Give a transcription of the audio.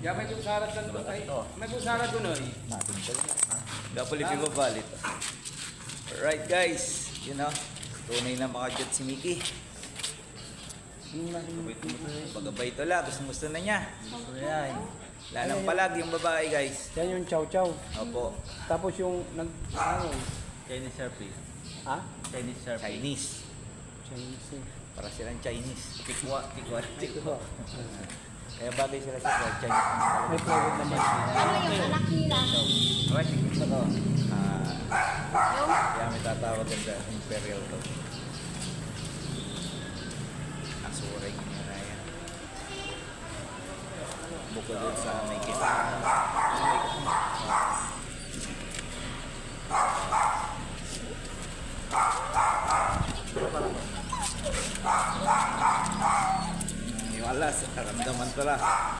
Ya may kusarat sa doon ay. May kusarat doon ay. Natin ko lang. Gapalipin ko balit. Alright guys, you know, tunay na makajot si Mickey. Pagabay ito lang, gusto na niya. Ayan. Lanang palag yung babae guys. Yan yung chow-chow. Opo. Tapos yung ano? Chinese Sharpie. Ha? Chinese Sharpie. Chinese. Chinese. Para silang Chinese. Tikwa. Kaya bagay sila sa Chinese. May private naman. Ano yung anak nila? Alright, ito to. Yung? Kaya may tatawag din sa Imperial to. Asuray niya na yan. Bukod din sa may kita. Yung alas, karamdaman ko lang.